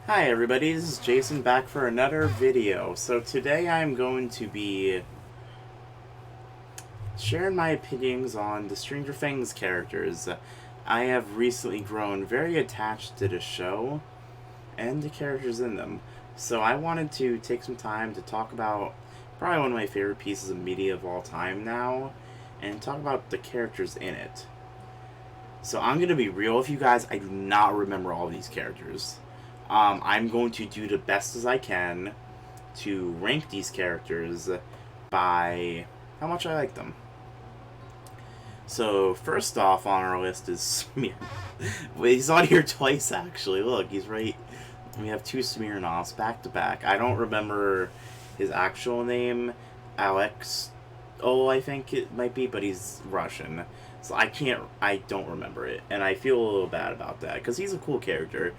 Hi everybody, this is Jason back for another video. So today I'm going to be sharing my opinions on the Stranger Things characters. I have recently grown very attached to the show and the characters in them. So I wanted to take some time to talk about probably one of my favorite pieces of media of all time now, and talk about the characters in it. So I'm going to be real with you guys, I do not remember all these characters. I'm going to do the best as I can to rank these characters by how much I like them. So first off on our list is Smear. Wait, he's on here twice actually. Look, he's right. We have two Smirnoffs back to back. I don't remember his actual name. Alex. Oh, I think it might be, but he's Russian. So I don't remember it. And I feel a little bad about that because he's a cool character.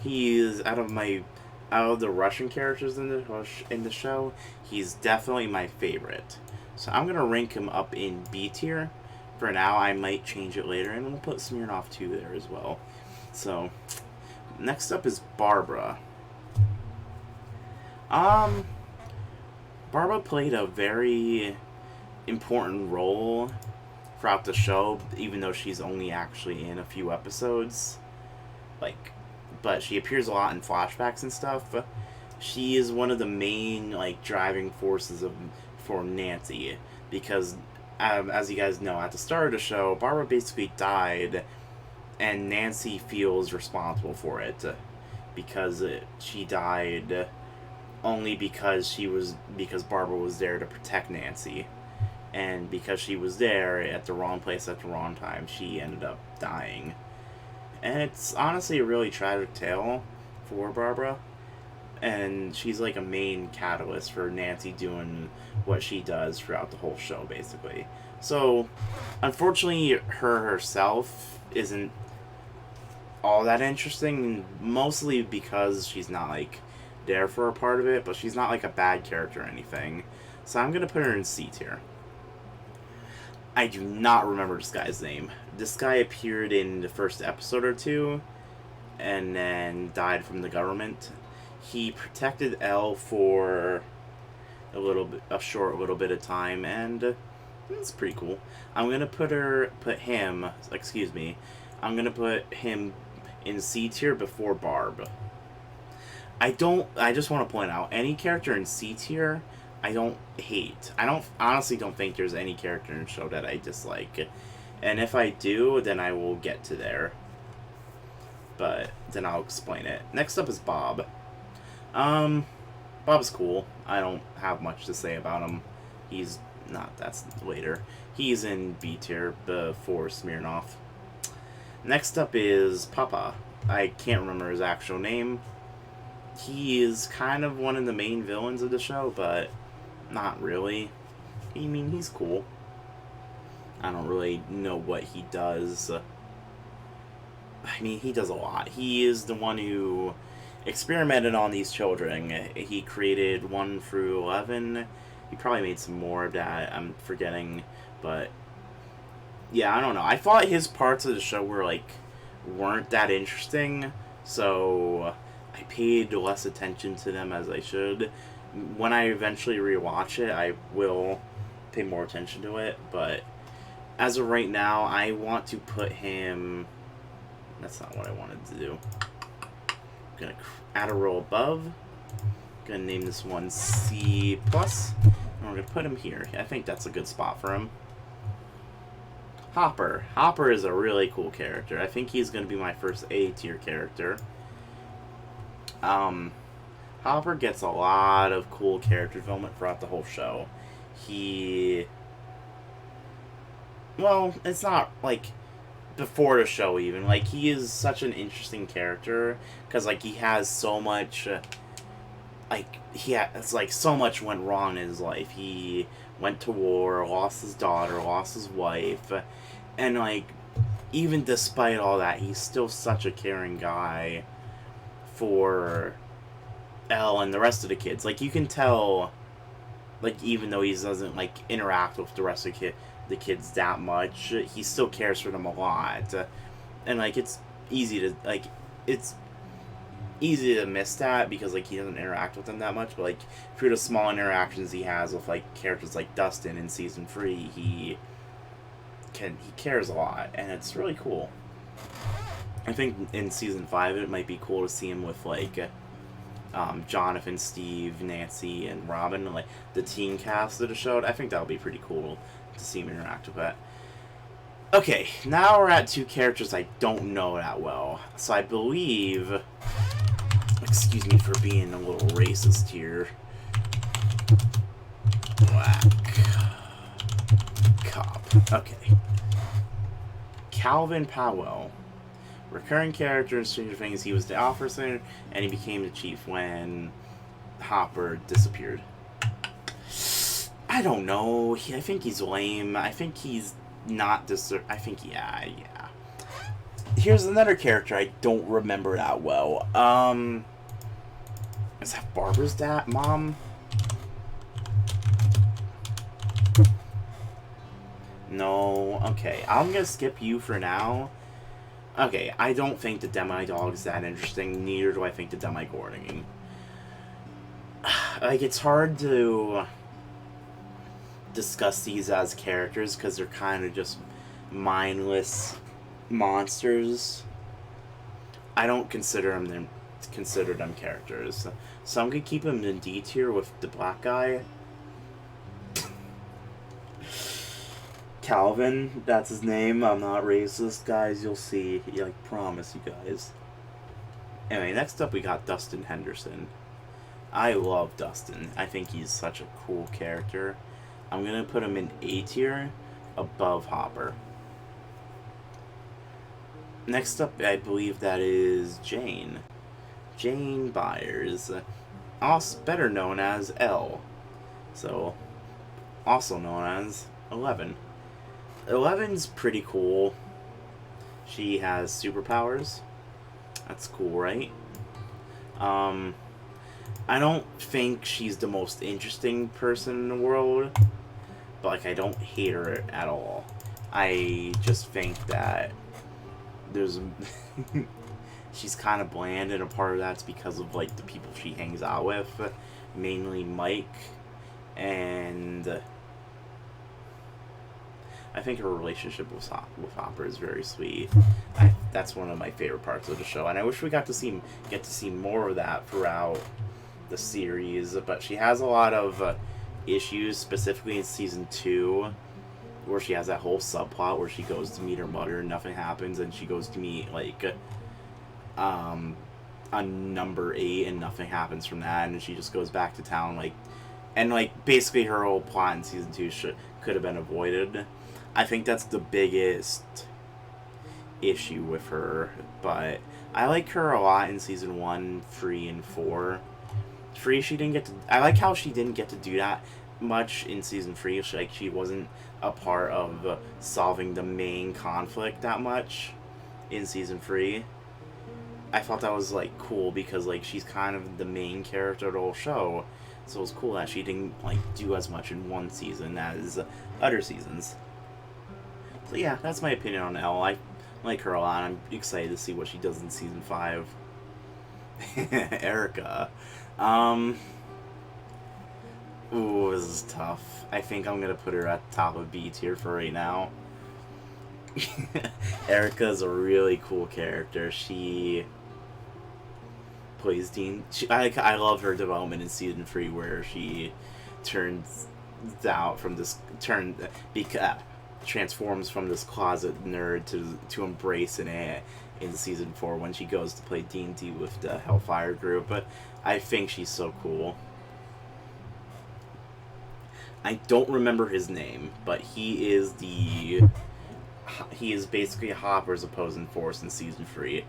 He is out of the Russian characters in the show, he's definitely my favorite. So I'm gonna rank him up in B tier. For now, I might change it later, and we'll put Smirnoff 2 there as well. So next up is Barbara. Barbara played a very important role throughout the show, even though she's only actually in a few episodes. But she appears a lot in flashbacks and stuff. She is one of the main driving forces for Nancy, because as you guys know, at the start of the show, Barbara basically died, and Nancy feels responsible for it because she died only because Barbara was there to protect Nancy, and because she was there at the wrong place at the wrong time, she ended up dying. And it's honestly a really tragic tale for Barbara. And she's like a main catalyst for Nancy doing what she does throughout the whole show, basically. So, unfortunately, her herself isn't all that interesting, mostly because she's not there for a part of it, but she's not a bad character or anything. So I'm gonna put her in C tier. I do not remember this guy's name. This guy appeared in the first episode or two, and then died from the government. He protected Elle for a short little bit of time, and it's pretty cool. I'm gonna put him in C tier before Barb. I just want to point out, any character in C tier I don't hate. I honestly don't think there's any character in the show that I dislike. And if I do, then I will get to there. But then I'll explain it. Next up is Bob. Bob's cool. I don't have much to say about him. He's not, that's later. He's in B tier before Smirnoff. Next up is Papa. I can't remember his actual name. He is kind of one of the main villains of the show, but not really. I mean, he's cool. I don't really know what he does. I mean, he does a lot. He is the one who experimented on these children. He created 1 through 11. He probably made some more that I'm forgetting. But yeah, I don't know. I thought his parts of the show weren't that interesting. So I paid less attention to them as I should. When I eventually rewatch it, I will pay more attention to it, but as of right now, I want to put him... That's not what I wanted to do. I'm going to add a row above. I'm going to name this one C+, and we're going to put him here. I think that's a good spot for him. Hopper. Hopper is a really cool character. I think he's going to be my first A tier character. Hopper gets a lot of cool character development throughout the whole show. Well, it's not before the show even. He is such an interesting character because he has so much. So much went wrong in his life. He went to war, lost his daughter, lost his wife, and even despite all that, he's still such a caring guy for Elle and the rest of the kids. You can tell, even though he doesn't interact with the rest of the kids that much, he still cares for them a lot. And it's easy to it's easy to miss that because like he doesn't interact with them that much. But like through the small interactions he has with like characters like Dustin in season 3, he cares a lot, and it's really cool. I think in season 5 it might be cool to see him with like Jonathan, Steve, Nancy, and Robin, like the teen cast of the show. I think that would be pretty cool to see him interact with that. Okay, now we're at 2 characters I don't know that well. So I believe... Excuse me for being a little racist here. Black cop. Okay. Calvin Powell. Recurring character in Stranger Things. He was the officer, and he became the chief when Hopper disappeared. I don't know. I think he's lame. I think he's not I think, yeah. Here's another character I don't remember that well. Is that Barbara's mom? No. Okay, I'm gonna skip you for now. Okay, I don't think the Demi-Dog is that interesting. Neither do I think the Demi-Gordon. Like, it's hard to discuss these as characters because they're kind of just mindless monsters. I don't consider them characters. So I'm gonna keep him in D tier with the black guy. Calvin, that's his name. I'm not racist, guys. You'll see. I promise you guys. Anyway, next up we got Dustin Henderson. I love Dustin. I think he's such a cool character. I'm gonna put him in A tier, above Hopper. Next up, I believe that is Jane. Jane Buyers. Also better known as L. So, also known as 11. 11's pretty cool. She has superpowers. That's cool, right? I don't think she's the most interesting person in the world, but like I don't hate her at all. I just think that there's she's kind of bland, and a part of that's because of like the people she hangs out with, mainly Mike, and I think her relationship with Hopper is very sweet. That's one of my favorite parts of the show, and I wish we get to see more of that throughout the series. But she has a lot of issues, specifically in season 2, where she has that whole subplot where she goes to meet her mother and nothing happens, and she goes to meet like on number 8 and nothing happens from that, and she just goes back to town and basically her whole plot in season 2 could have been avoided. I think that's the biggest issue with her, but I like her a lot in season 1, 3, and 4. 3, she didn't get to... I like how she didn't get to do that much in season 3. She wasn't a part of solving the main conflict that much in season 3. I thought that was cool because she's kind of the main character of the whole show, so it was cool that she didn't do as much in one season as other seasons. So yeah, that's my opinion on Elle. I like her a lot. I'm excited to see what she does in season 5. Erica. Ooh, this is tough. I think I'm gonna put her at the top of B tier for right now. Erica's a really cool character. She plays Dean. I love her development in season 3, where she turns out from this transforms from this closet nerd to embracing it in season 4 when she goes to play D&D with the Hellfire group. But I think she's so cool. I don't remember his name, but he is basically Hopper's opposing force in season 3.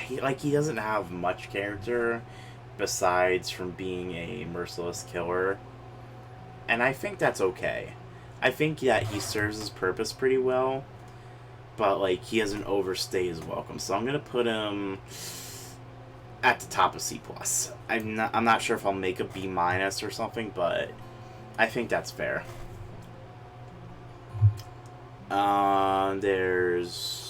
He doesn't have much character besides from being a merciless killer, and I think that's okay. I think that he serves his purpose pretty well, but he doesn't overstay his welcome. So I'm gonna put him at the top of C+. I'm not sure if I'll make a B- or something, but I think that's fair. There's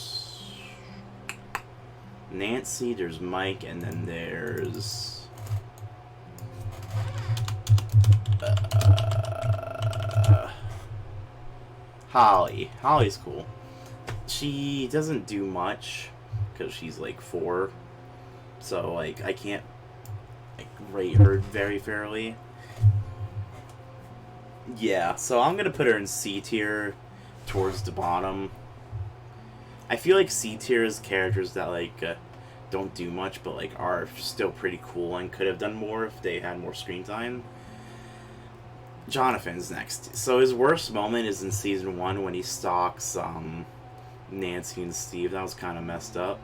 Nancy, there's Mike, and then there's Holly. Holly's cool. She doesn't do much because she's like 4, so like I can't like rate her very fairly. Yeah, so I'm gonna put her in C tier, towards the bottom. I feel like C tier is characters that like don't do much, but like are still pretty cool and could have done more if they had more screen time. Jonathan's next. So his worst moment is in season 1 when he stalks Nancy and Steve. That was kind of messed up,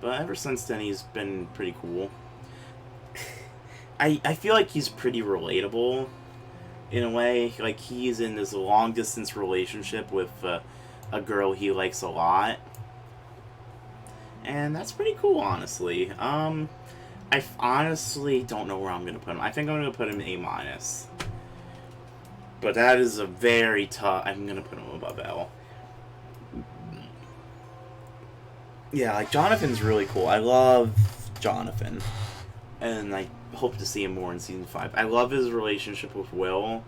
but ever since then he's been pretty cool. I feel like he's pretty relatable in a way. Like he's in this long distance relationship with a girl he likes a lot, and that's pretty cool, honestly. I honestly don't know where I'm gonna put him. I think I'm gonna put him A-. But that is a very tough... I'm going to put him above L. Yeah, like, Jonathan's really cool. I love Jonathan. And I hope to see him more in Season 5. I love his relationship with Will.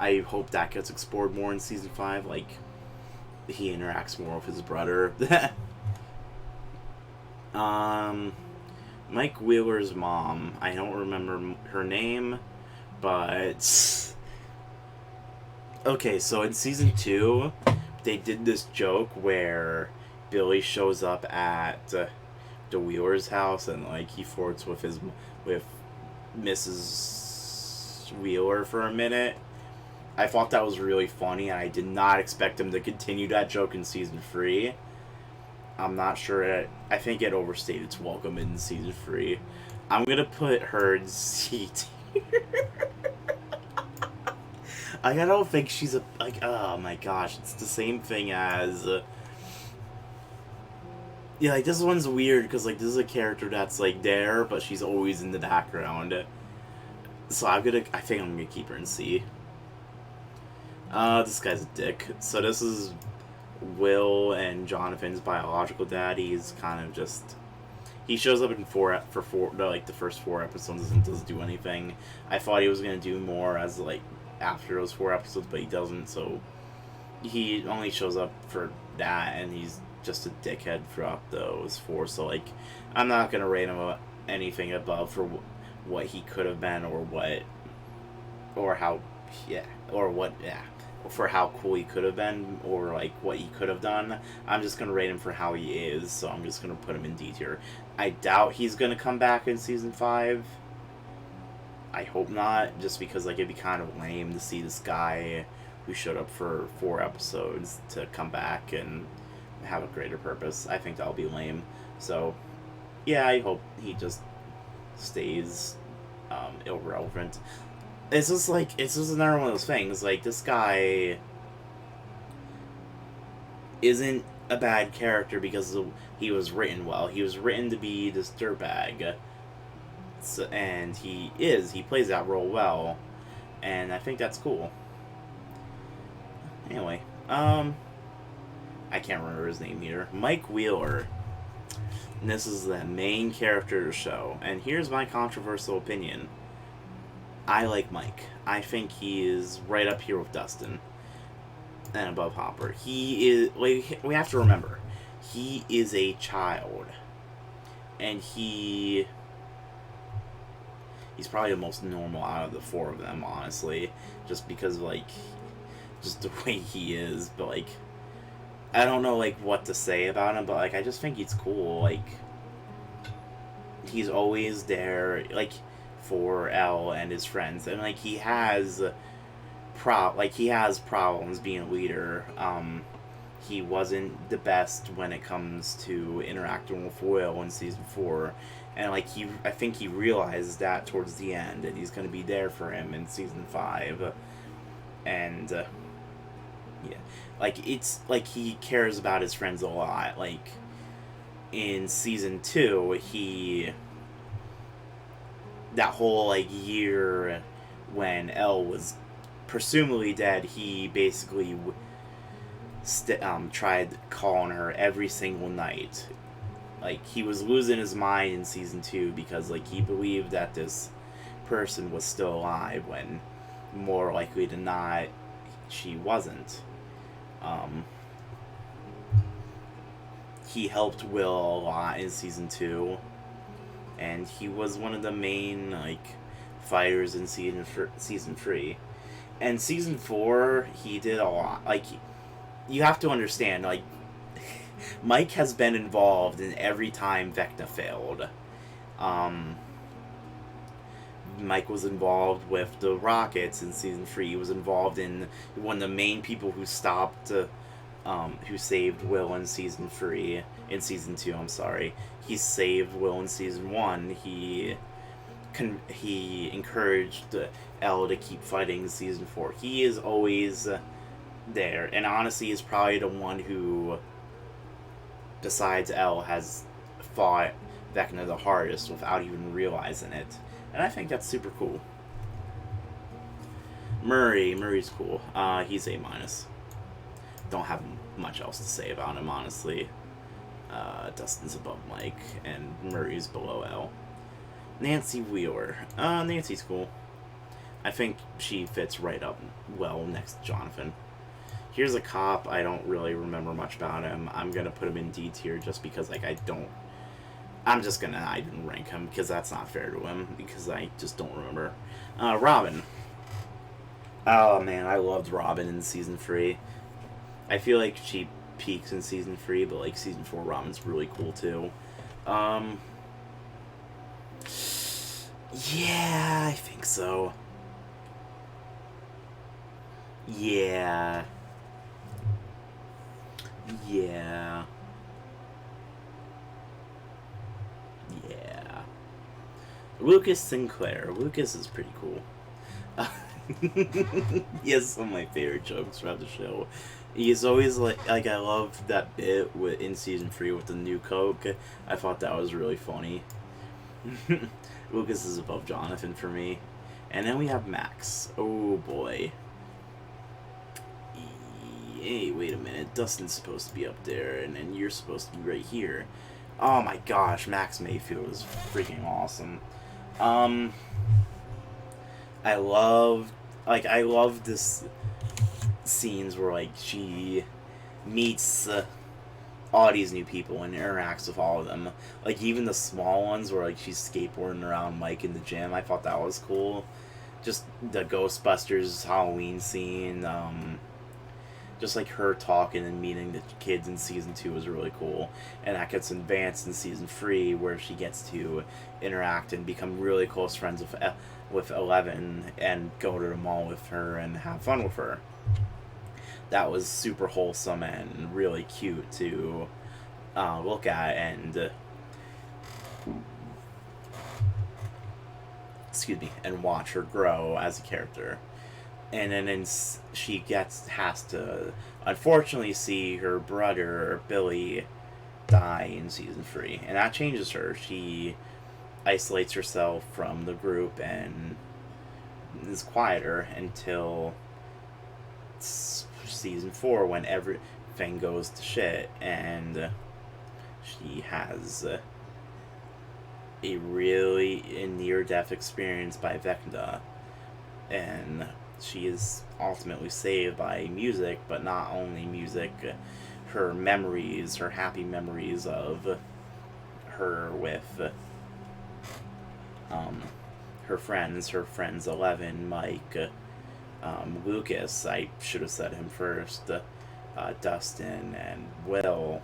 I hope that gets explored more in Season 5. Like, he interacts more with his brother. Mike Wheeler's mom. I don't remember her name, but... Okay, so in season 2, they did this joke where Billy shows up at the Wheeler's house and like he flirts with Mrs. Wheeler for a minute. I thought that was really funny, and I did not expect him to continue that joke in season 3. I'm not sure. I think it overstayed its welcome in season 3. I'm gonna put her in C tier. I don't think she's a... Like, oh my gosh, it's the same thing as... yeah, like, this one's weird, because, like, this is a character that's, like, there, but she's always in the background. So I think I'm gonna keep her in C. This guy's a dick. So this is Will and Jonathan's biological dad. He's kind of just... He shows up in the first 4 episodes and doesn't do anything. I thought he was gonna do more as, like, after those 4 episodes, but he doesn't, so he only shows up for that, and he's just a dickhead throughout those 4, so, like, I'm not gonna rate him anything above for what he could have been, for how cool he could have been, or, like, what he could have done. I'm just gonna rate him for how he is, so I'm just gonna put him in D tier. I doubt he's gonna come back in season 5. I hope not, just because like it'd be kind of lame to see this guy who showed up for 4 episodes to come back and have a greater purpose. I think that'll be lame. So, yeah, I hope he just stays irrelevant. It's just another one of those things. Like, this guy isn't a bad character because he was written well. He was written to be this dirtbag. So, and he plays that role well, and I think that's cool. Anyway, I can't remember his name either. Mike Wheeler. And this is the main character of the show, and here's my controversial opinion. I like Mike. I think he is right up here with Dustin, and above Hopper. He is, like, we have to remember, he is a child, and he's probably the most normal out of the 4 of them, honestly. Just because, like, just the way he is. But, like, I don't know, like, what to say about him. But, like, I just think he's cool. Like, he's always there, like, for Elle and his friends. And, like, he has problems being a leader. He wasn't the best when it comes to interacting with Will in season 4. And, like, I think he realizes that towards the end, and he's going to be there for him in season 5. And, yeah. Like, it's, like, he cares about his friends a lot. Like, in season 2, that whole, like, year when Elle was presumably dead, he basically tried calling her every single night like, he was losing his mind in season 2 because, like, he believed that this person was still alive when more likely than not she wasn't. He helped Will a lot in season 2, and he was one of the main, like, fighters in season 3. And season 4, he did a lot. Like, you have to understand, like, Mike has been involved in every time Vecna failed. Mike was involved with the Rockets in season 3. He was involved in one of the main people who stopped, who saved Will in season 3. In season 2, I'm sorry. He saved Will in season 1. He encouraged Elle to keep fighting in season 4. He is always there, and honestly is probably the one who, besides Elle, has fought Vecna the hardest without even realizing it. And I think that's super cool. Murray's cool. He's A-. Don't have much else to say about him, honestly. Dustin's above Mike, and Murray's below Elle. Nancy Wheeler. Nancy's cool. I think she fits right up well next to Jonathan. Here's a cop. I don't really remember much about him. I'm gonna put him in D tier just because, like, I'm just gonna not even rank him because that's not fair to him because I just don't remember. Robin. Oh man, I loved Robin in season 3. I feel like she peaks in season 3, but like season 4 Robin's really cool too. Yeah, I think so. Yeah. Yeah. Yeah. Lucas Sinclair. Lucas is pretty cool. He has some of my favorite jokes throughout the show. He's always like I love that bit in season 3 with the new Coke. I thought that was really funny. Lucas is above Jonathan for me. And then we have Max. Oh boy. Hey, wait a minute. Dustin's supposed to be up there, and then you're supposed to be right here. Oh my gosh, Max Mayfield is freaking awesome. I love this scenes where, like, she meets all these new people and interacts with all of them. Like, even the small ones where, like, she's skateboarding around Mike in the gym. I thought that was cool. Just the Ghostbusters Halloween scene, just like her talking and meeting the kids in season 2 was really cool. And that gets advanced in season 3 where she gets to interact and become really close friends with Eleven and go to the mall with her and have fun with her. That was super wholesome and really cute to look at and and watch her grow as a character. And then she has to unfortunately see her brother Billy die in season 3, and that changes her. She isolates herself from the group and is quieter until season 4 when everything goes to shit and she has a really near-death experience by Vecna, and she is ultimately saved by music, but not only music, her memories, her happy memories of her with her friends 11, Mike, Lucas, I should have said him first, Dustin, and Will.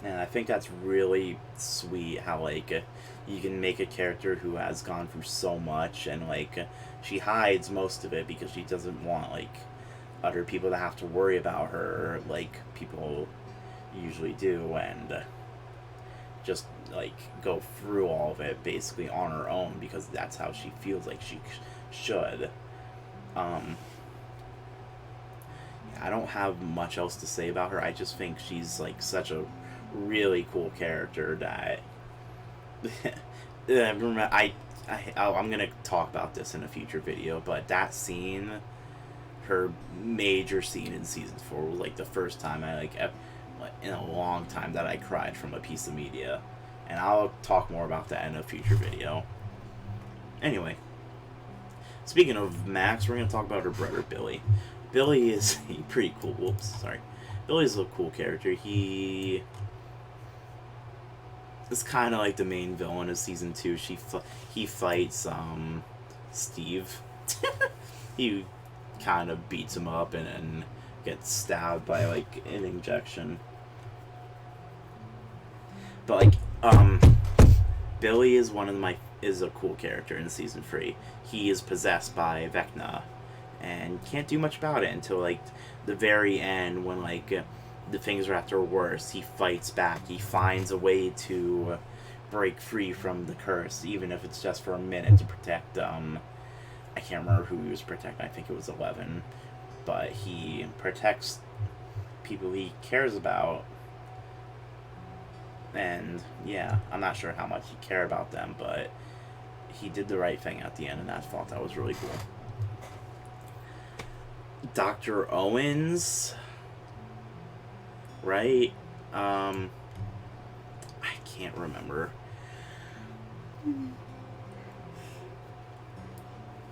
And I think that's really sweet how, like, you can make a character who has gone through so much, and, like, she hides most of it because she doesn't want, like, other people to have to worry about her like people usually do, and just, like, go through all of it basically on her own because that's how she feels like she should. I don't have much else to say about her. I just think she's, like, such a really cool character that I'm gonna talk about this in a future video, but that scene, her major scene in season 4 was, like, the first time I, like, in a long time that I cried from a piece of media. And I'll talk more about that in a future video. Anyway, speaking of Max, we're going to talk about her brother, Billy. Billy is a pretty cool... Whoops, sorry. Billy's a cool character. He is kind of like the main villain of Season 2. He fights Steve. He kind of beats him up and then gets stabbed by, like, an injection. But, like, Billy is is a cool character in Season 3. He is possessed by Vecna and can't do much about it until, like, the very end when, like, the things are at their worst. He fights back. He finds a way to break free from the curse, even if it's just for a minute, to protect, I can't remember who he was protecting. I think it was 11. But he protects people he cares about. And, yeah, I'm not sure how much he cared about them, but he did the right thing at the end, and I thought that was really cool. Dr. Owens, right? I can't remember.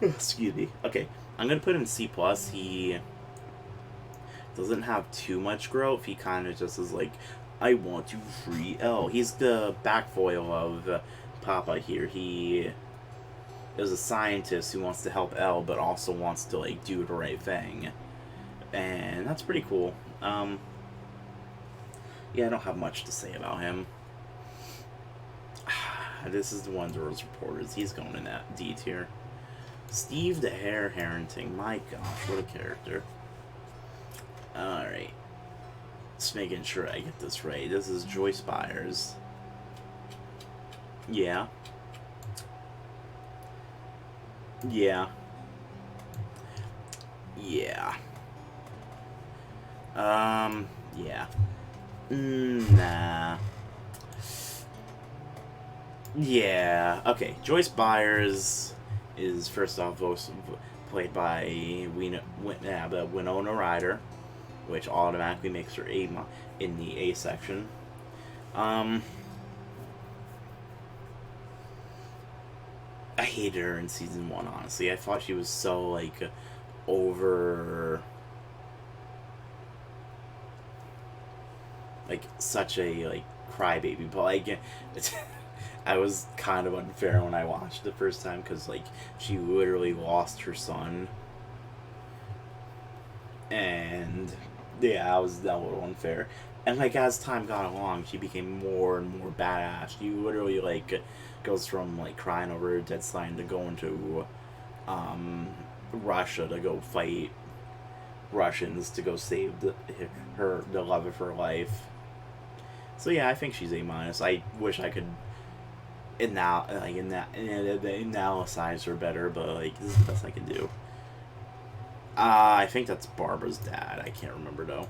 Excuse me. Okay, I'm going to put him C+. He doesn't have too much growth. He kind of just is like, I want to free Elle. He's the back foil of Papa here. He is a scientist who wants to help Elle, but also wants to, like, do the right thing. And that's pretty cool. Yeah, I don't have much to say about him. This is the Wonders Reporters. He's going in that D tier. Steve the Hare Harrington. My gosh, what a character. Alright. Just making sure I get this right. This is Joyce Buyers. Yeah. Yeah. Yeah. Yeah. Nah. Yeah. Okay. Joyce Buyers is, first off, played by Winona Ryder, which automatically makes her A in the A section. I hated her in Season 1, honestly. I thought she was so, like, over... like, such a, like, crybaby. But, like, I was kind of unfair when I watched it the first time, because, like, she literally lost her son. And... yeah, that was a little unfair. And, like, as time got along, she became more and more badass. She literally, like, goes from, like, crying over her dead son to going to, Russia to go fight Russians to go save the love of her life. So, yeah, I think she's A-. I wish I could analyze her better, but, like, this is the best I can do. I think that's Barbara's dad. I can't remember, though.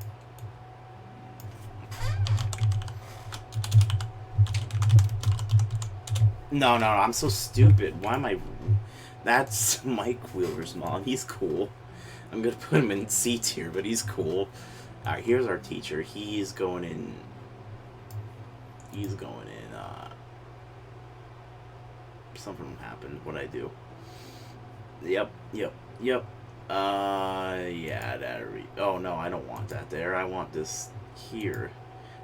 No, I'm so stupid. Why am I... That's Mike Wheeler's mom. He's cool. I'm gonna put him in C tier, but he's cool. Alright, here's our teacher. He's going in... something happened. What'd I do? Yep. Yeah, oh, no, I don't want that there. I want this here.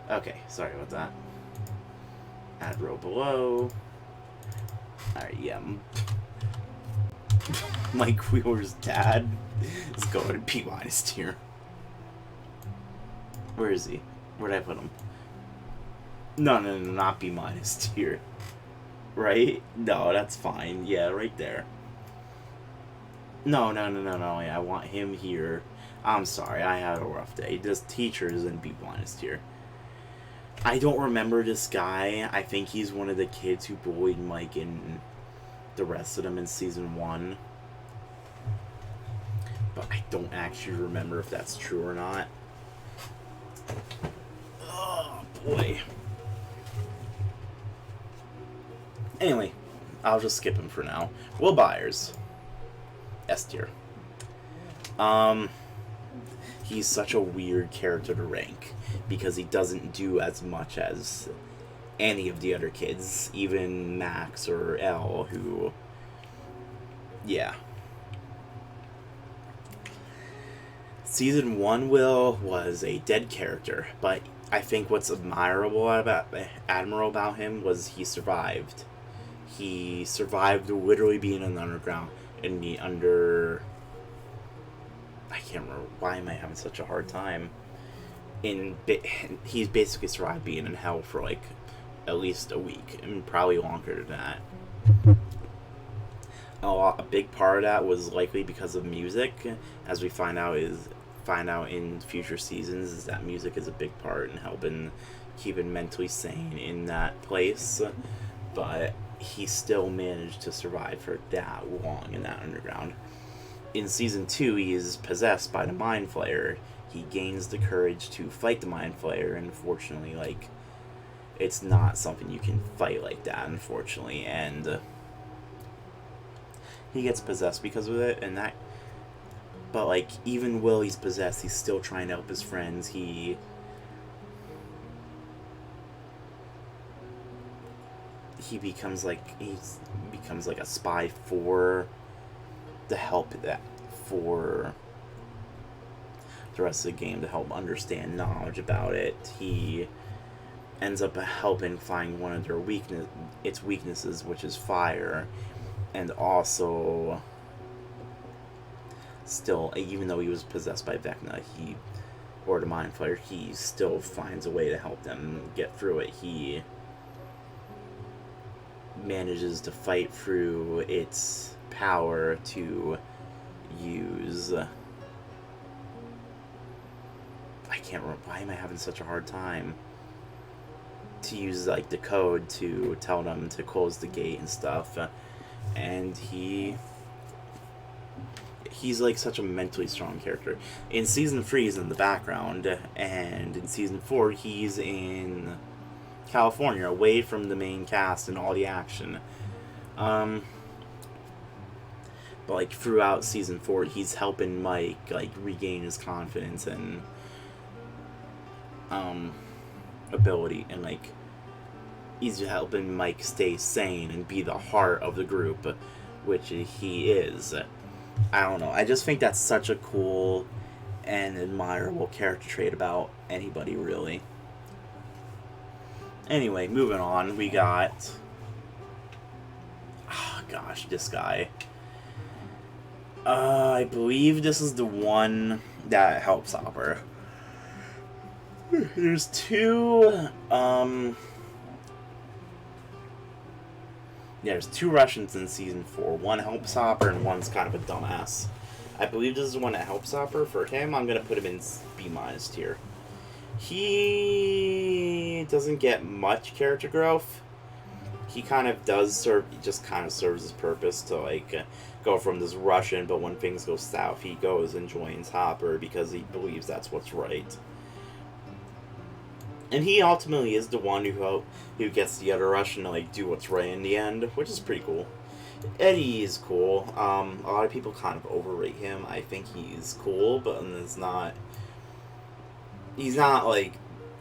Okay, sorry about that. Add row below. Alright, yeah. Mike Wheeler's dad is going to B- tier. Where is he? Where'd I put him? No, not B- tier. Right? No, that's fine. Yeah, right there. No. I want him here. I'm sorry, I had a rough day. This teacher is in B- tier. I don't remember this guy. I think he's one of the kids who bullied Mike and the rest of them in Season 1. But I don't actually remember if that's true or not. Oh, boy. Anyway, I'll just skip him for now. Will Byers. S tier. he's such a weird character to rank because he doesn't do as much as any of the other kids, even Max or Elle, who, yeah. Season 1, Will, was a dead character, but I think what's admirable about him was he survived. He survived literally being in the underground, in the under... I can't remember, why am I having such a hard time? He's basically survived being in hell for like at least a week, and probably longer than that. A big part of that was likely because of music, as we find out in future seasons, is that music is a big part in helping keep him mentally sane in that place. But he still managed to survive for that long in that underground. In season 2, he is possessed by the Mind Flayer. He gains the courage to fight the Mind Flayer, and unfortunately, like, it's not something you can fight like that, unfortunately, and he gets possessed because of it, and that... But, like, even while he's possessed, he's still trying to help his friends. He becomes like a spy for the help that for the rest of the game to help understand knowledge about it. He ends up helping find one of their weaknesses, which is fire, and also still, even though he was possessed by Vecna, or the Mind Flayer, he still finds a way to help them get through it. He manages to fight through its power to use... I can't remember, why am I having such a hard time? To use, like, the code to tell them to close the gate and stuff. And he's like such a mentally strong character. In season 3, he's in the background, and in season 4, he's in California, away from the main cast and all the action. But like throughout season 4, he's helping Mike like regain his confidence and ability, and like he's helping Mike stay sane and be the heart of the group, which he is. I don't know. I just think that's such a cool and admirable character trait about anybody, really. Anyway, moving on, we got... Oh, gosh, this guy. I believe this is the one that helps Hopper. There's two, there's two Russians in season 4. One helps Hopper and one's kind of a dumbass. I believe this is the one that helps Hopper. For him, I'm going to put him in B- tier. He doesn't get much character growth. He kind of does serve, he just kind of serves his purpose to, like, go from this Russian, but when things go south, he goes and joins Hopper because he believes that's what's right. And he ultimately is the one who gets the other Russian to, like, do what's right in the end, which is pretty cool. Eddie is cool. A lot of people kind of overrate him. I think he's cool, but he's not, like,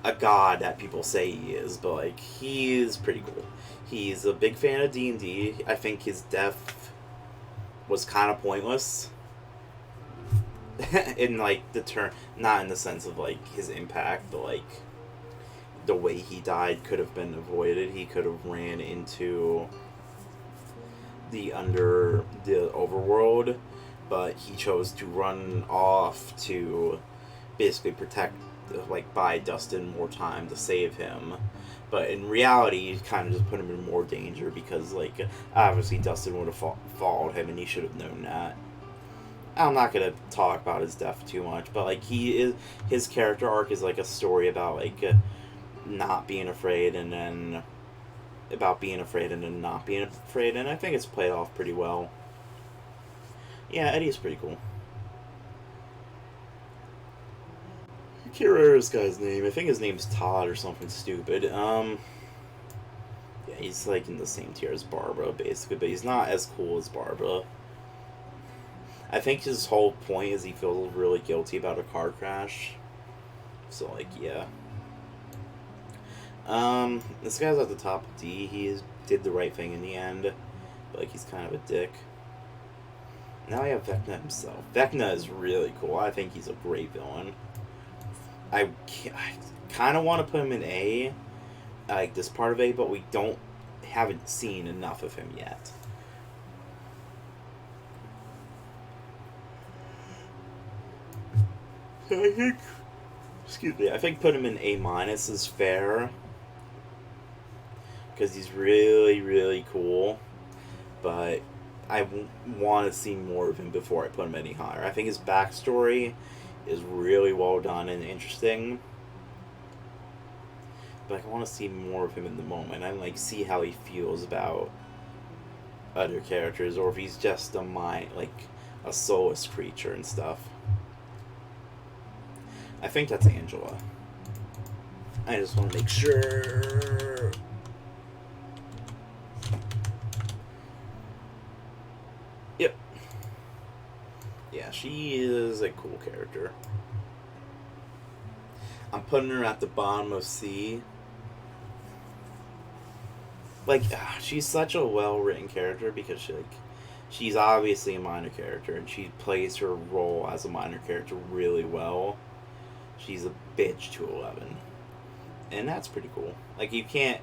a god that people say he is, but, like, he is pretty cool. He's a big fan of D&D. I think his death was kind of pointless. In, like, the term... Not in the sense of, like, his impact, but, like... The way he died could have been avoided. He could have ran into the overworld, but he chose to run off to basically protect, like, buy Dustin more time to save him. But in reality, he kind of just put him in more danger because, like, obviously Dustin would have followed him and he should have known that. I'm not going to talk about his death too much, but, like, his character arc is, like, a story about, like, not being afraid and then about being afraid and then not being afraid, and I think it's played off pretty well. Yeah, Eddie's pretty cool. I can't remember this guy's name. I think his name's Todd or something stupid. Yeah, he's like in the same tier as Barbara, basically, but he's not as cool as Barbara. I think his whole point is he feels really guilty about a car crash. So, like, yeah. This guy's at the top of D. Did the right thing in the end, but, like, he's kind of a dick. Now we have Vecna himself. Vecna is really cool. I think he's a great villain. I kind of want to put him in A, like this part of A, but we haven't seen enough of him yet. I think put him in A- is fair, because he's really, really cool, but I want to see more of him before I put him any higher. I think his backstory is really well done and interesting, but I want to see more of him in the moment and like see how he feels about other characters, or if he's just a soulless creature and stuff. I think that's Angela. I just want to make sure. Yep. Yeah, she is a cool character. I'm putting her at the bottom of C. Like, she's such a well-written character because she's obviously a minor character, and she plays her role as a minor character really well. She's a bitch to 11. And that's pretty cool. Like, you can't...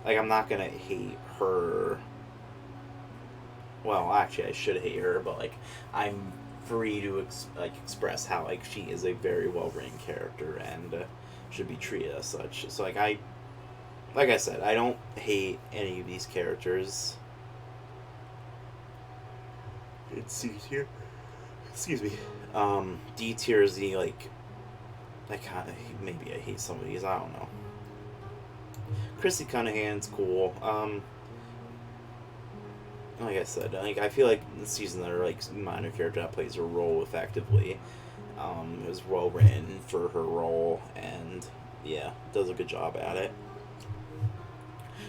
Like, I'm not gonna hate her... Well, actually, I should hate her, but, like, I'm free to, express how, like, she is a very well-written character and should be treated as such. So, like I said, I don't hate any of these characters. It's C tier. Excuse me. D tier is the, like... Maybe I hate some of these, I don't know. Chrissy Cunningham Cool. Like I said, I feel like this season there are minor character that plays her role effectively. It was well written for her role, and yeah, does a good job at it.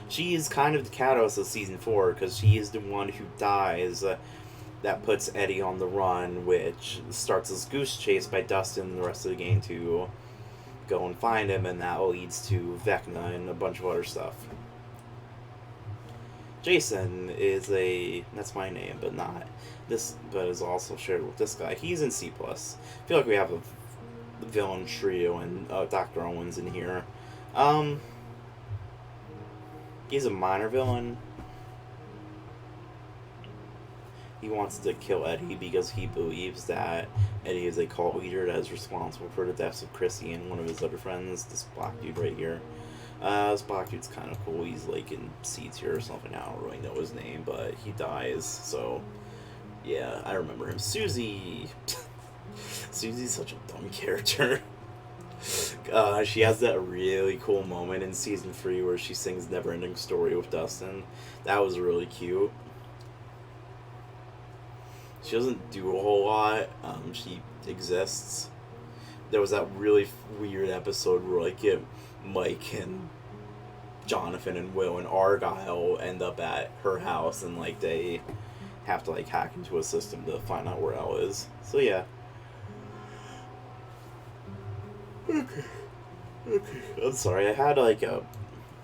She is kind of the catalyst of season 4 because she is the one who dies. That puts Eddie on the run, which starts this goose chase by Dustin and the rest of the gang to go and find him, and that leads to Vecna and a bunch of other stuff. Jason is that's my name, but is also shared with this guy. He's in C+. I feel like we have a villain trio and Dr. Owens in here. He's a minor villain. He wants to kill Eddie because he believes that Eddie is a cult leader that is responsible for the deaths of Chrissy and one of his other friends, this black dude right here. This black dude's kind of cool. He's in C tier or something. I don't really know his name, but he dies. So, yeah, I remember him. Susie. Susie's such a dumb character. She has that really cool moment in season 3 where she sings Never Ending Story with Dustin. That was really cute. She doesn't do a whole lot. She exists. There was that really weird episode where Mike and Jonathan and Will and Argyle end up at her house, and they have to hack into a system to find out where Elle is. So yeah. Okay. I'm sorry. I had what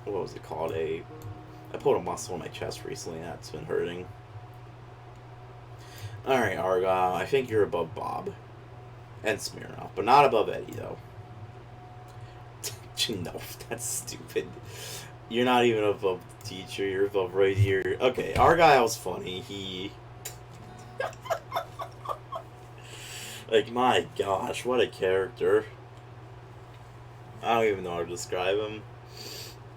was it called? I pulled a muscle in my chest recently, and that's been hurting. Alright, Argyle, I think you're above Bob and Smirnoff, but not above Eddie, though. No, that's stupid. You're not even above the teacher, you're above right here. Okay, Argyle's funny. He... my gosh, what a character. I don't even know how to describe him.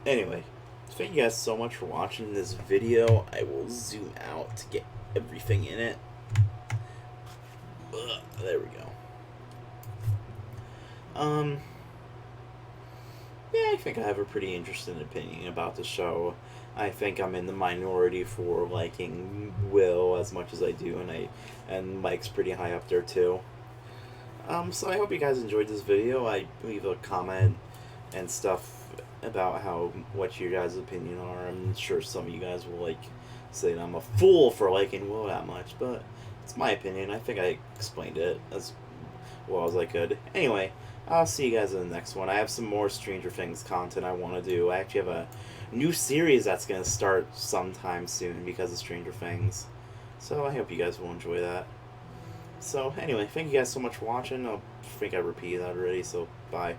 Anyway, thank you guys so much for watching this video. I will zoom out to get everything in it. There we go. Yeah, I think I have a pretty interesting opinion about the show. I think I'm in the minority for liking Will as much as I do, and Mike's pretty high up there too. So I hope you guys enjoyed this video. I leave a comment and stuff about what your guys' opinion are. I'm sure some of you guys will say that I'm a fool for liking Will that much, but It's my opinion. I think I explained it as well as I could. Anyway, I'll see you guys in the next one. I have some more Stranger Things content I want to do. I actually have a new series that's going to start sometime soon because of Stranger Things. So I hope you guys will enjoy that. So anyway, thank you guys so much for watching. I think I repeated that already, so bye.